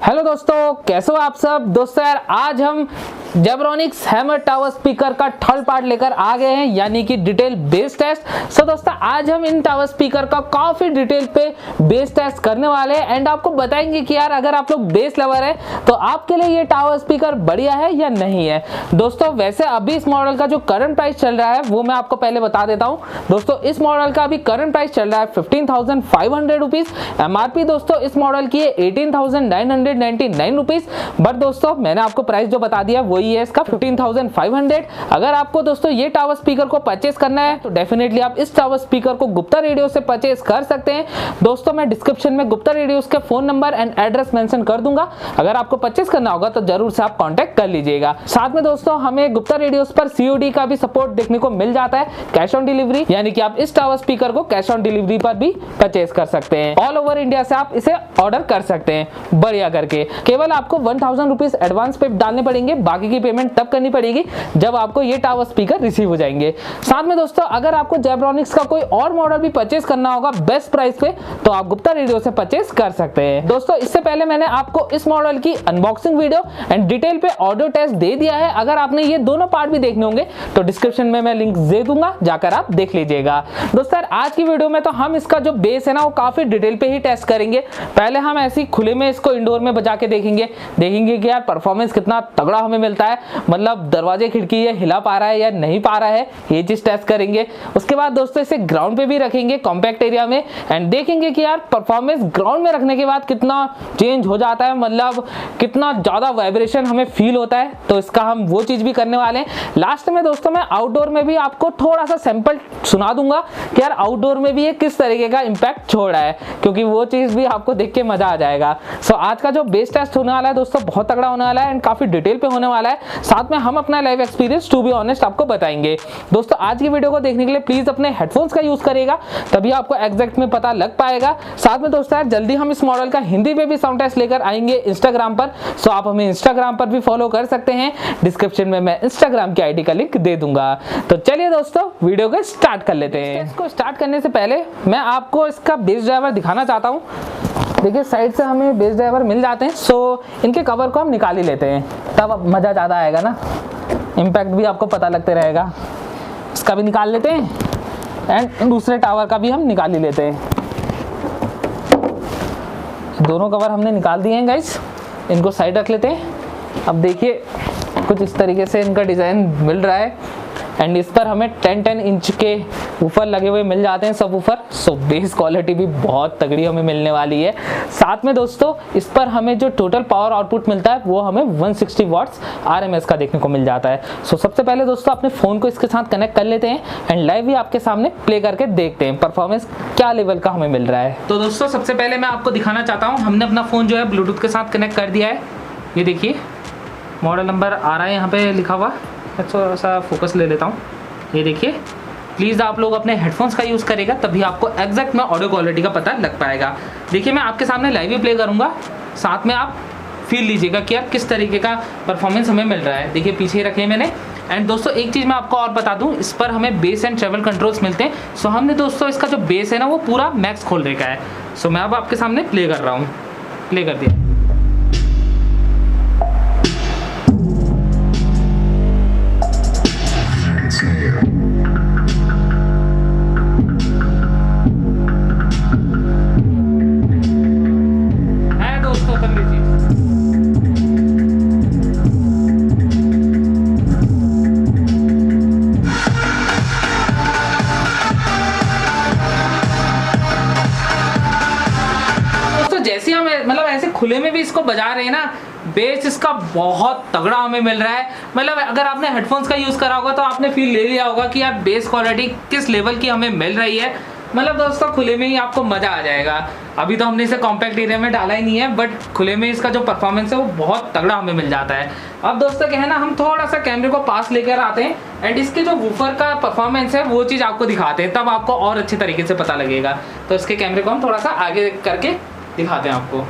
Hello दोस्तों, कैसे हो आप सब। दोस्तों यार, आज हम जेब्रॉनिक्स हैमर टावर स्पीकर का थर्ड पार्ट लेकर आ गए हैं, यानी कि डिटेल बेस टेस्ट। सो दोस्तों, आज हम इन टावर स्पीकर का काफी डिटेल पे बेस टेस्ट करने वाले हैं एंड आपको बताएंगे कि यार अगर आप लोग बेस लवर है तो आपके लिए ये टावर स्पीकर बढ़िया है या नहीं है। दोस्तों वैसे अभी इस मॉडल का जो करंट प्राइस चल रहा है वो मैं आपको पहले बता देता हूँ। दोस्तों इस मॉडल का अभी करंट प्राइस चल रहा है 15,500 रुपीज। एमआरपी दोस्तों इस मॉडल की है 18,999 रुपीज। बट दोस्तों मैंने आपको प्राइस जो बता दिया वही है इसका 15,500। अगर आपको दोस्तों ये टावर स्पीकर को परचेस करना है तो डेफिनेटली आप इस टावर स्पीकर को गुप्ता रेडियो से परचेस कर सकते हैं। दोस्तों मैं डिस्क्रिप्शन में गुप्ता रेडियोस के phone number and address mention कर दूंगा। अगर आपको परचेस करना होगा तो जरूर से आप कांटेक्ट कर लीजिएगा। साथ में दोस्तों हमें गुप्ता रेडियोस पर सीओडी का भी सपोर्ट देखने को मिल जाता है, कैश ऑन डिलीवरी, यानी कि आप इस टावर स्पीकर को कैश ऑन डिलीवरी पर भी परचेस कर सकते हैं। ऑल ओवर इंडिया से आप इसे ऑर्डर कर सकते हैं बढ़िया करके। केवल आपको 1,000 रुपीज एडवांस पे डालने पड़ेंगे, बाकी की पेमेंट तब करनी पड़ेगी जब आपको ये टावर स्पीकर रिसीव हो जाएंगे। साथ में दोस्तों अगर आपको जेब्रॉनिक्स का कोई और मॉडल भी परचेस करना होगा बेस्ट प्राइस पे तो आप गुप्ता रेडियो से परचेस कर सकते हैं। दोस्तों इससे पहले मैंने आपको इस मॉडल की अनबॉक्सिंग वीडियो एंड डिटेल पे ऑडियो टेस्ट दे दिया है। अगर आपने ये दोनों पार्ट भी देखने होंगे तो डिस्क्रिप्शन में मैं लिंक दे दूंगा, जाकर आप देख लीजिएगा। दोस्तों आज की वीडियो में तो हम इसका जो बेस है ना वो काफी डिटेल पे ही टेस्ट करेंगे। पहले हम ऐसे ही खुले में इसको इंडोर में बजा के देखेंगे कि यार परफॉर्मेंस कितना तगड़ा हमें मिलता है, मतलब दरवाजे खिड़की ये हिला पा रहा है या नहीं पा रहा है, ये चीज टेस्ट करेंगे। उसके बाद दोस्तों इसे ग्राउंड पे भी रखेंगे कॉम्पैक्ट एरिया में एंड देखेंगे कि यार परफॉर्मेंस ग्राउंड में रखने के बाद कितना चेंज हो जाता है, मतलब कितना ज्यादा वाइब्रेशन हमें फील होता है। तो इसका हम वो चीज भी करने वाले हैं। लास्ट में दोस्तों मैं आउटडोर में भी आपको थोड़ा सा सैंपल सुना दूंगा कि यार आउटडोर में भी ये किस तरीके का इंपैक्ट छोड़ रहा है, क्योंकि वो चीज भी आपको देख के मजा आ जाएगा। सो आज का जो बेस टेस्ट होने वाला है दोस्तों बहुत तगड़ा होने वाला है एंड काफी डिटेल पे होने वाला है। साथ में हम अपना live experience to be honest आपको बताएंगे। दोस्तों आज की वीडियो को देखने के लिए प्लीज अपने हेडफोन्स का यूज करिएगा, तभी आपको एग्जैक्ट में पता लग पाएगा। साथ में दोस्तों यार जल्दी हम इस मॉडल का हिंदी पे भी साउंड टेस्ट लेकर आएंगे इंस्टाग्राम पर। सो आप हमें इंस्टाग्राम पर भी फॉलो कर सकते हैं, डिस्क्रिप्शन में मैं इंस्टाग्राम की आईडी का लिंक दे दूंगा। तो चलिए दोस्तों वीडियो को स्टार्ट कर लेते हैं। इसको स्टार्ट करने से पहले मैं आपको इसका बेस ड्राइवर दिखाना चाहता हूँ। देखिए साइड से हमें बेस ड्राइवर मिल जाते हैं, सो इनके कवर को हम निकाल ही लेते हैं, तब मज़ा ज़्यादा आएगा ना, इम्पैक्ट भी आपको पता लगते रहेगा। इसका भी निकाल लेते हैं एंड दूसरे टावर का भी हम निकाल ही लेते हैं। दोनों कवर हमने निकाल दिए हैं गाइस, इनको साइड रख लेते हैं। अब देखिए कुछ इस तरीके से इनका डिज़ाइन मिल रहा है एंड इस पर हमें 10-10 इंच के ऊपर लगे हुए मिल जाते हैं सब ऊपर। सो बेस क्वालिटी भी बहुत तगड़ी हमें मिलने वाली है। साथ में दोस्तों इस पर हमें जो टोटल पावर आउटपुट मिलता है वो हमें 160 वाट्स RMS का देखने को मिल जाता है। सो सबसे पहले दोस्तों अपने फ़ोन को इसके साथ कनेक्ट कर लेते हैं एंड लाइव भी आपके सामने प्ले करके देखते हैं परफॉर्मेंस क्या लेवल का हमें मिल रहा है। तो दोस्तों सबसे पहले मैं आपको दिखाना चाहता हूँ, हमने अपना फ़ोन जो है ब्लूटूथ के साथ कनेक्ट कर दिया है। ये देखिए मॉडल नंबर आ रहा है यहाँ पे लिखा हुआ, थोड़ा सा फोकस ले लेता हूँ। ये देखिए प्लीज़ आप लोग अपने हेडफोन्स का यूज़ करेगा, तभी आपको एग्जैक्ट में ऑडियो क्वालिटी का पता लग पाएगा। देखिए मैं आपके सामने लाइव ही प्ले करूँगा, साथ में आप फील लीजिएगा कि यार किस तरीके का परफॉर्मेंस हमें मिल रहा है। देखिए पीछे रखे हैं मैंने। एंड दोस्तों एक चीज़ मैं आपको और बता दूँ, इस पर हमें बेस एंड ट्रेवल कंट्रोल्स मिलते हैं। सो हमने दोस्तों इसका जो बेस है ना वो पूरा मैक्स खोल रखा है। सो मैं अब आपके सामने प्ले कर रहा हूँ, प्ले कर दिया। जैसे हम मतलब ऐसे खुले में भी इसको बजा रहे हैं ना, बेस इसका बहुत तगड़ा हमें मिल रहा है। मतलब अगर आपने हेडफोन्स का यूज़ करा होगा तो आपने फील ले लिया होगा कि यार बेस क्वालिटी किस लेवल की हमें मिल रही है। मतलब दोस्तों खुले में ही आपको मज़ा आ जाएगा। अभी तो हमने इसे कॉम्पैक्ट एरिया में डाला ही नहीं है, बट खुले में इसका जो परफॉर्मेंस है वो बहुत तगड़ा हमें मिल जाता है। अब दोस्तों क्या है ना, हम थोड़ा सा कैमरे को पास लेकर आते हैं एंड इसके जो वूफर का परफॉर्मेंस है वो चीज़ आपको दिखाते हैं, तब आपको और अच्छे तरीके से पता लगेगा। तो इसके कैमरे को हम थोड़ा सा आगे करके दिखाते हैं आपको।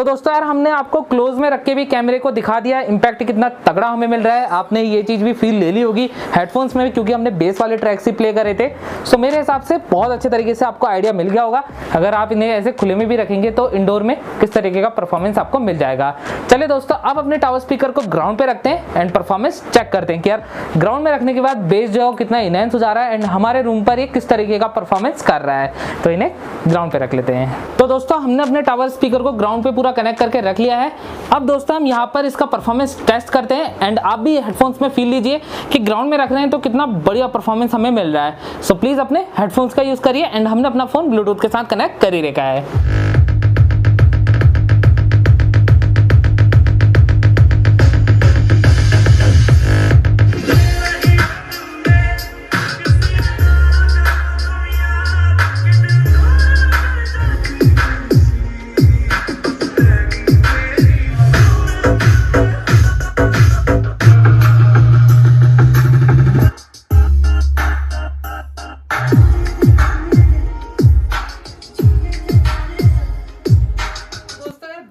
दोस्तों यार हमने आपको क्लोज में रख के भी कैमरे को दिखा दिया है, इम्पैक्ट कितना तगड़ा हमें मिल रहा है। आपने ये चीज़ भी फील ले ली होगी हेडफोन्स में भी, क्योंकि हमने बेस वाले ट्रैक्स ही प्ले करे थे। सो मेरे हिसाब से बहुत अच्छे तरीके से आपको आइडिया मिल गया होगा। अगर आप इन्हें ऐसे खुले में भी रखेंगे तो इंडोर में किस तरीके का परफॉर्मेंस आपको मिल जाएगा। चलिए दोस्तों अब अपने टावर स्पीकर को ग्राउंड पे रखते हैं एंड परफॉर्मेंस चेक करते हैं कि यार ग्राउंड में रखने के बाद बेस जो है कितना इनहेंस हो जा रहा है एंड हमारे रूम पर ये किस तरीके का परफॉर्मेंस कर रहा है। तो इन्हें ग्राउंड पे रख लेते हैं। तो दोस्तों हमने अपने टावर स्पीकर को ग्राउंड पे पूरा कनेक्ट करके रख लिया है। अब दोस्तों हम यहाँ पर इसका परफॉर्मेंस टेस्ट करते हैं एंड आप भी हेडफोन्स में फील लीजिए कि ग्राउंड में रख रहे हैं तो कितना बढ़िया परफॉर्मेंस हमें मिल रहा है। सो प्लीज अपने हेडफोन्स का यूज करिए एंड हमने अपना फोन ब्लूटूथ के साथ कनेक्ट कर ही रखा है।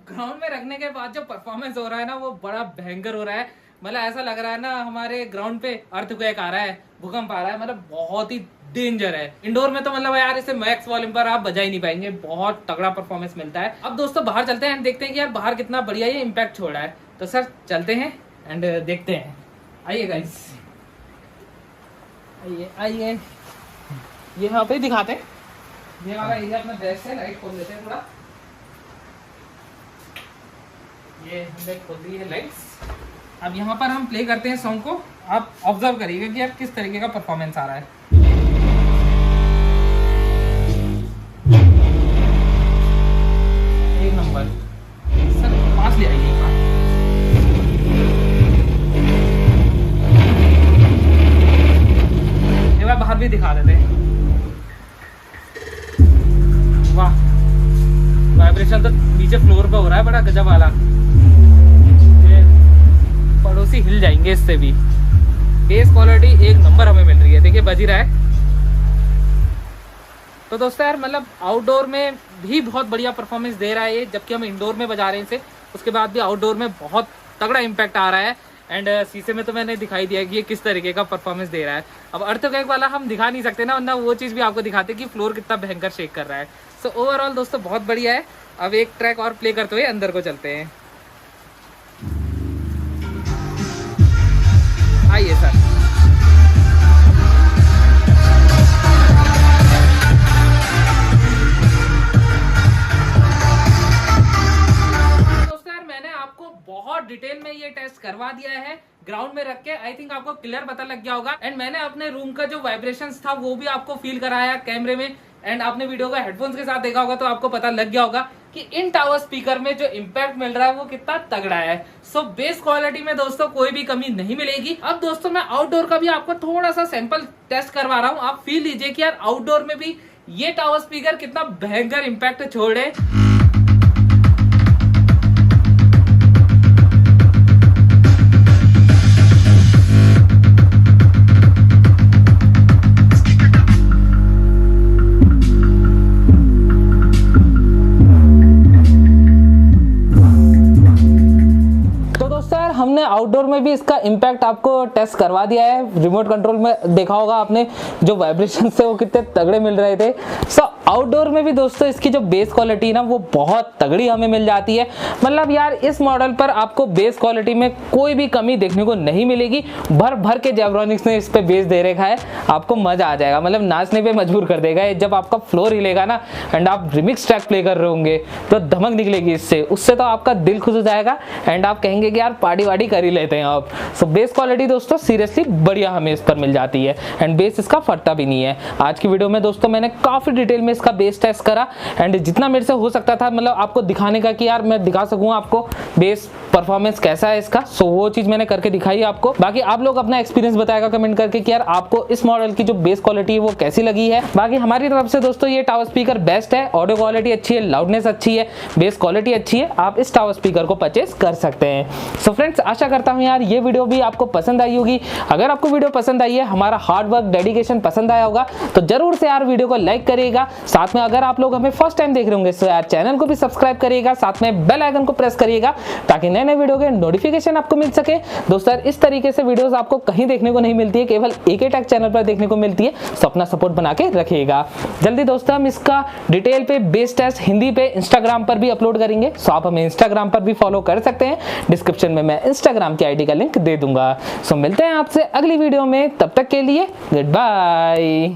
ग्राउंड में रखने के बाद जो परफॉर्मेंस हो रहा है ना वो बड़ा भयंकर हो रहा है। मतलब ऐसा लग रहा है ना हमारे ग्राउंड पे अर्थक्वेक आ रहा है, भूकंप आ रहा है। मतलब बहुत ही डेंजर है। इंडोर में तो मतलब यार इसे मैक्स वॉल्यूम पर आप बजा ही नहीं पाएंगे, बहुत तगड़ा परफॉर्मेंस मिलता है। अब दोस्तों बाहर चलते हैं एंड देखते हैं कि यार बाहर कितना बढ़िया ये इम्पैक्ट छोड़ा है। तो सर चलते हैं एंड देखते हैं। आइए गाइस, आइए आइए, ये यहाँ पे दिखाते हैं। ये हमारा एरिया अपना बेस्ट है। लाइट खोल देते हैं थोड़ा। ये हमने खोल दी है लाइट्स। अब यहाँ पर हम प्ले करते हैं सॉन्ग को। आप ऑब्जर्व करिएगा कि यार किस तरीके का परफॉर्मेंस आ रहा है। एक नंबर। सर पास ले आइए एक बार। एक बार बाहर भी दिखा देते हैं। वाह, वाइब्रेशन तो नीचे फ्लोर पे हो रहा है, बड़ा गजब वाला। पड़ोसी हिल जाएंगे इससे भी। बेस क्वालिटी एक नंबर हमें मिल रही है। देखिए बज ही रहा है। तो दोस्तों यार मतलब आउटडोर में भी बहुत बढ़िया परफॉर्मेंस दे रहा है ये, जबकि हम इंडोर में बजा रहे हैं इसे। उसके बाद भी आउटडोर में बहुत तगड़ा इम्पैक्ट आ रहा है। एंड शीशे में तो मैंने दिखाई दिया कि ये किस तरीके का परफॉर्मेंस दे रहा है। अब अर्थक्वेक वाला हम दिखा नहीं सकते ना, वरना वो चीज़ भी आपको दिखाते कि फ्लोर कितना भयंकर शेक कर रहा है। सो ओवरऑल दोस्तों बहुत बढ़िया है। अब एक ट्रैक और प्ले करते हुए अंदर को चलते हैं। आइए सर। दोस्तों यार मैंने आपको बहुत डिटेल में ये टेस्ट करवा दिया है ग्राउंड में रख के। आई थिंक आपको क्लियर पता लग गया होगा। एंड मैंने अपने रूम का जो वाइब्रेशंस था वो भी आपको फील कराया कैमरे में। एंड आपने वीडियो को हेडफोन्स के साथ देखा होगा तो आपको पता लग गया होगा कि इन टावर स्पीकर में जो इम्पैक्ट मिल रहा है वो कितना तगड़ा है। सो बेस क्वालिटी में दोस्तों कोई भी कमी नहीं मिलेगी। अब दोस्तों मैं आउटडोर का भी आपको थोड़ा सा सैंपल टेस्ट करवा रहा हूँ। आप फील लीजिए कि यार आउटडोर में भी ये टावर स्पीकर कितना भयंकर इम्पैक्ट छोड़े। हमने आउटडोर में भी इसका इम्पैक्ट आपको टेस्ट करवा दिया है। रिमोट कंट्रोल में देखा होगा आपने जो वाइब्रेशन से वो कितने तगड़े मिल रहे थे। सो आउटडोर में भी दोस्तों इसकी जो बेस क्वालिटी ना वो बहुत तगड़ी हमें मिल जाती है। मतलब यार इस मॉडल पर आपको बेस क्वालिटी में कोई भी कमी देखने को नहीं मिलेगी। भर भर के जेब्रॉनिक्स ने इस पे बेस दे रखा है, आपको मजा आ जाएगा। मतलब नाचने पे मजबूर कर देगा जब आपका फ्लोर हिलेगा ना एंड आप रिमिक्स ट्रैक प्ले कर रहे होंगे तो धमक निकलेगी इससे। उससे तो आपका दिल खुश हो जाएगा एंड आप कहेंगे कि यार पार्टी वार्टी कर ही लेते हैं आप। सो बेस क्वालिटी दोस्तों सीरियसली बढ़िया हमें इस पर मिल जाती है एंड बेस इसका फटता भी नहीं है। आज की वीडियो में दोस्तों मैंने काफी डिटेल में इसका बेस टेस्ट करा एंड जितना मेरे से हो सकता था मतलब आपको दिखाने का कि यार मैं दिखा सकूँ आपको बेस परफॉर्मेंस कैसा है इसका। सो वो चीज मैंने करके दिखाई आपको। बाकी आप लोग अपना एक्सपीरियंस बताएगा कमेंट करके कि यार आपको इस मॉडल की जो बेस क्वालिटी है वो कैसी लगी है। बाकी हमारी तरफ से दोस्तों ये टावर स्पीकर बेस्ट है, ऑडियो क्वालिटी अच्छी है, लाउडनेस अच्छी है, बेस क्वालिटी अच्छी है, आप इस टावर स्पीकर को परचेस कर सकते हैं। सो फ्रेंड्स, आशा करता हूं यार ये वीडियो भी आपको पसंद आई होगी। अगर आपको वीडियो पसंद आई है, हमारा हार्ड वर्क डेडिकेशन पसंद आया होगा तो जरूर से यार वीडियो को लाइक करिएगा। साथ में अगर आप लोग हमें फर्स्ट टाइम देख रहे होंगे तो यार चैनल को भी सब्सक्राइब करिएगा, साथ में बेल आइकन को प्रेस करिएगा ताकि नए नए वीडियो के नोटिफिकेशन आपको मिल सके। दोस्तों इस तरीके से वीडियोस आपको कहीं देखने को नहीं मिलती है, केवल AK टेक चैनल पर देखने को मिलती है। तो अपना सपोर्ट बना के रखिएगा। जल्दी दोस्तों हम इसका डिटेल पे बेस टेस्ट हिंदी पे इंस्टाग्राम पर भी अपलोड करेंगे, सो आप हमें इंस्टाग्राम पर भी फॉलो कर सकते हैं। डिस्क्रिप्शन में मैं इंस्टाग्राम की ID का लिंक दे दूंगा। सो मिलते हैं आपसे अगली वीडियो में, तब तक के लिए गुड बाय।